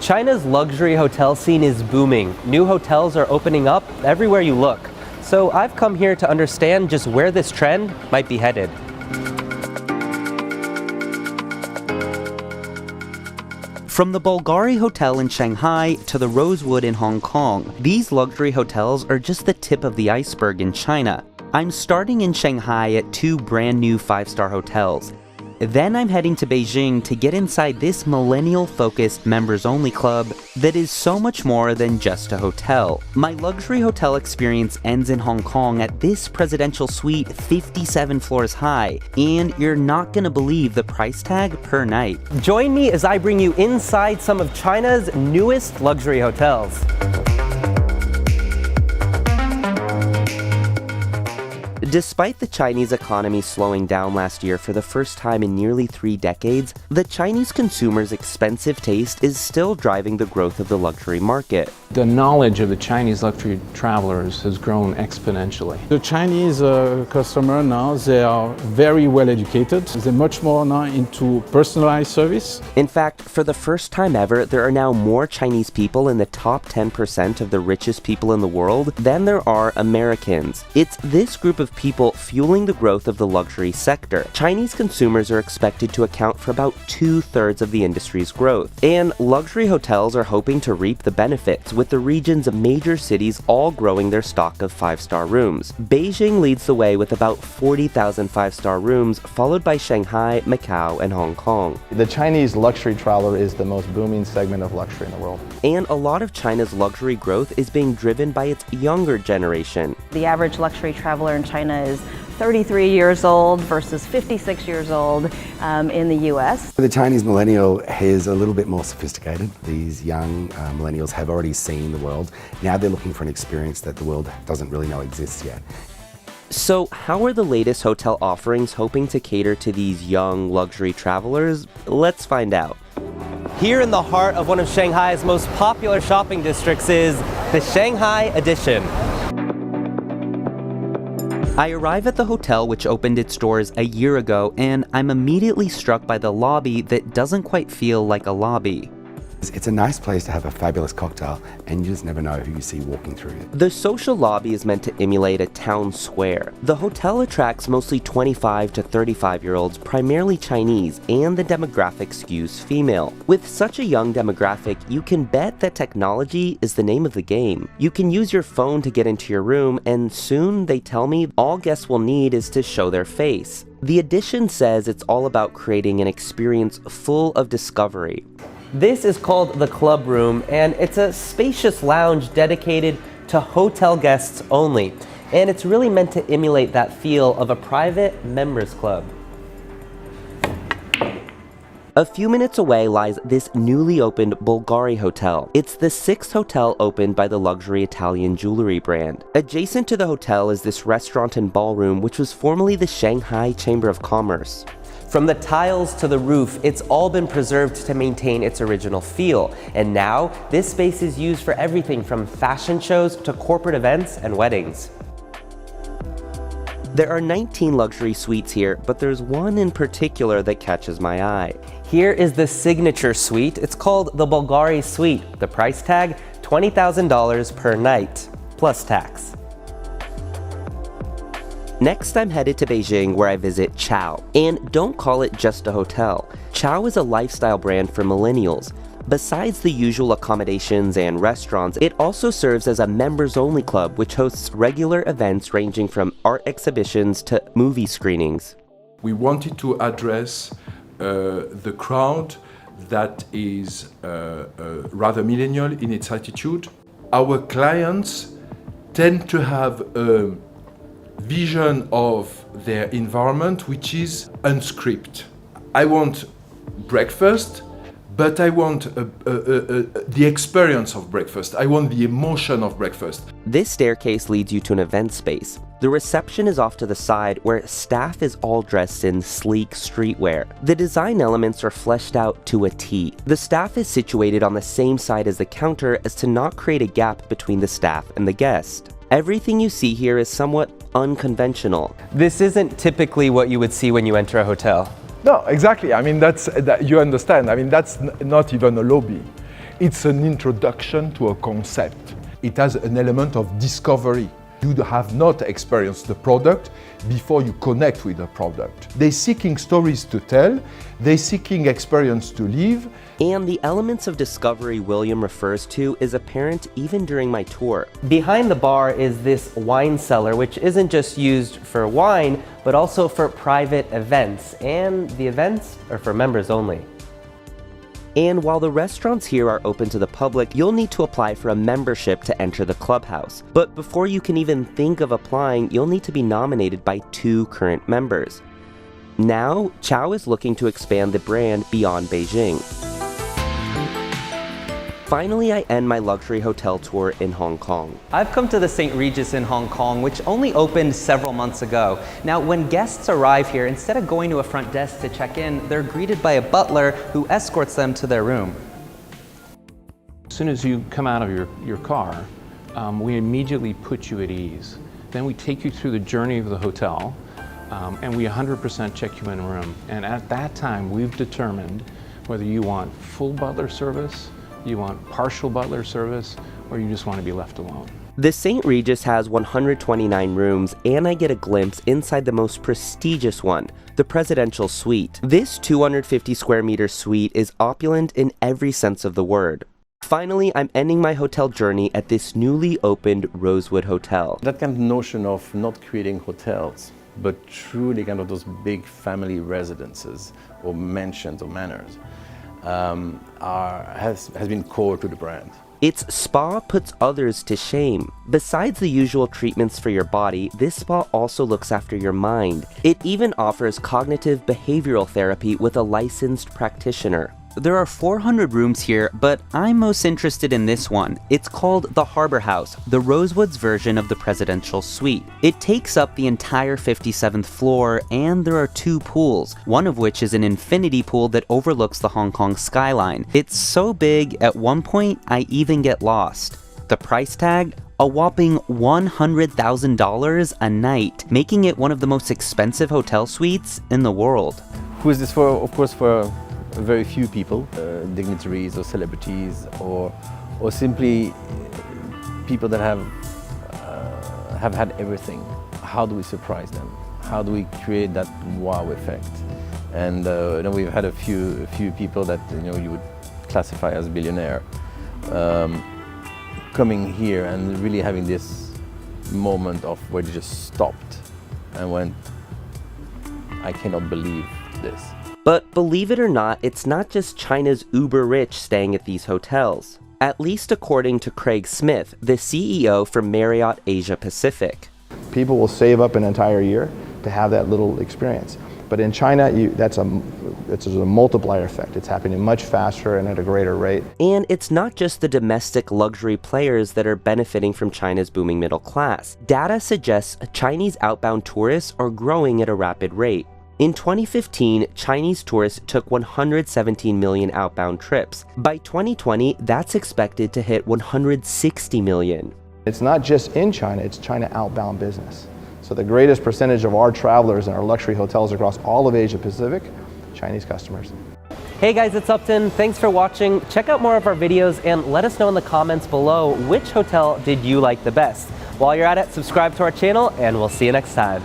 China's luxury hotel scene is booming. New hotels are opening up everywhere you look. So I've come here to understand just where this trend might be headed. From the Bulgari Hotel in Shanghai to the Rosewood in Hong Kong, these luxury hotels are just the tip of the iceberg in China. I'm starting in Shanghai at 2 brand new 5-star hotels. Then I'm heading to Beijing to get inside this millennial-focused members-only club that is so much more than just a hotel. My luxury hotel experience ends in Hong Kong at this presidential suite 57 floors high, and you're not gonna believe the price tag per night. Join me as I bring you inside some of China's newest luxury hotels. Despite the Chinese economy slowing down last year for the first time in nearly 3 decades, the Chinese consumer's expensive taste is still driving the growth of the luxury market. The knowledge of the Chinese luxury travelers has grown exponentially. The Chinese customer now, they are very well educated. They're much more now into personalized service. In fact, for the first time ever, there are now more Chinese people in the top 10% of the richest people in the world than there are Americans. It's this group of people fueling the growth of the luxury sector. Chinese consumers are expected to account for about 2/3 of the industry's growth, and luxury hotels are hoping to reap the benefits, with the region's major cities all growing their stock of 5-star rooms. Beijing leads the way with about 40,000 5-star rooms, followed by Shanghai, Macau, and Hong Kong. The Chinese luxury traveler is the most booming segment of luxury in the world. And a lot of China's luxury growth is being driven by its younger generation. The average luxury traveler in China is 33 years old versus 56 years old in the US. The Chinese millennial is a little bit more sophisticated. These young millennials have already seen the world. Now they're looking for an experience that the world doesn't really know exists yet. So how are the latest hotel offerings hoping to cater to these young luxury travelers? Let's find out. Here in the heart of one of Shanghai's most popular shopping districts is the Shanghai Edition. I arrive at the hotel which opened its doors a year ago, and I'm immediately struck by the lobby that doesn't quite feel like a lobby. It's a nice place to have a fabulous cocktail, and you just never know who you see walking through it. The social lobby is meant to emulate a town square. The hotel attracts mostly 25 to 35-year-olds, primarily Chinese, and the demographic skews female. With such a young demographic, you can bet that technology is the name of the game. You can use your phone to get into your room, and soon, they tell me, all guests will need is to show their face. The Edition says it's all about creating an experience full of discovery. This is called the Club Room, and it's a spacious lounge dedicated to hotel guests only. And it's really meant to emulate that feel of a private members club. A few minutes away lies this newly opened Bulgari Hotel. It's the 6th hotel opened by the luxury Italian jewelry brand. Adjacent to the hotel is this restaurant and ballroom, which was formerly the Shanghai Chamber of Commerce. From the tiles to the roof, it's all been preserved to maintain its original feel. And now, this space is used for everything from fashion shows to corporate events and weddings. There are 19 luxury suites here, but there's one in particular that catches my eye. Here is the signature suite. It's called the Bulgari Suite. The price tag, $20,000 per night, plus tax. Next, I'm headed to Beijing, where I visit Chow. And don't call it just a hotel. Chow is a lifestyle brand for millennials. Besides the usual accommodations and restaurants, it also serves as a members-only club which hosts regular events ranging from art exhibitions to movie screenings. We wanted to address the crowd that is rather millennial in its attitude. Our clients tend to have a vision of their environment which is unscripted. I want breakfast, but I want the experience of breakfast. I want the emotion of breakfast. This staircase leads you to an event space. The reception is off to the side, where staff is all dressed in sleek streetwear. The design elements are fleshed out to a T. The staff is situated on the same side as the counter as to not create a gap between the staff and the guest. Everything you see here is somewhat unconventional. This isn't typically what you would see when you enter a hotel. No, exactly. I mean, you understand. I mean, that's not even a lobby. It's an introduction to a concept. It has an element of discovery. You have not experienced the product before you connect with the product. They're seeking stories to tell, they're seeking experience to live. And the elements of discovery William refers to is apparent even during my tour. Behind the bar is this wine cellar, which isn't just used for wine, but also for private events. And the events are for members only. And while the restaurants here are open to the public, you'll need to apply for a membership to enter the clubhouse. But before you can even think of applying, you'll need to be nominated by 2 current members. Now, Chow is looking to expand the brand beyond Beijing. Finally, I end my luxury hotel tour in Hong Kong. I've come to the St. Regis in Hong Kong, which only opened several months ago. Now, when guests arrive here, instead of going to a front desk to check in, they're greeted by a butler who escorts them to their room. As soon as you come out of your car, we immediately put you at ease. Then we take you through the journey of the hotel, and we 100% check you in a room. And at that time, we've determined whether you want full butler service, you want partial butler service, or you just want to be left alone. The St. Regis has 129 rooms, and I get a glimpse inside the most prestigious one, the Presidential Suite. This 250 square meter suite is opulent in every sense of the word. Finally, I'm ending my hotel journey at this newly opened Rosewood Hotel. That kind of notion of not creating hotels, but truly kind of those big family residences or mansions or manors has been core to the brand. Its spa puts others to shame. Besides the usual treatments for your body, this spa also looks after your mind. It even offers cognitive behavioral therapy with a licensed practitioner. There are 400 rooms here, but I'm most interested in this one. It's called the Harbor House, the Rosewood's version of the Presidential Suite. It takes up the entire 57th floor, and there are 2 pools, one of which is an infinity pool that overlooks the Hong Kong skyline. It's so big, at one point, I even get lost. The price tag? A whopping $100,000 a night, making it one of the most expensive hotel suites in the world. Who is this for? Of course, for very few people, dignitaries or celebrities, or simply people that have had everything. How do we surprise them? How do we create that wow effect? And we've had a few people that you would classify as billionaire coming here and really having this moment of where they just stopped and went, I cannot believe this. But believe it or not, it's not just China's uber rich staying at these hotels. At least according to Craig Smith, the CEO for Marriott Asia Pacific. People will save up an entire year to have that little experience. But in China, it's a multiplier effect. It's happening much faster and at a greater rate. And it's not just the domestic luxury players that are benefiting from China's booming middle class. Data suggests Chinese outbound tourists are growing at a rapid rate. In 2015, Chinese tourists took 117 million outbound trips. By 2020, that's expected to hit 160 million. It's not just in China, it's China outbound business. So the greatest percentage of our travelers in our luxury hotels across all of Asia Pacific, Chinese customers. Hey guys, it's Upton. Thanks for watching. Check out more of our videos and let us know in the comments below which hotel did you like the best. While you're at it, subscribe to our channel and we'll see you next time.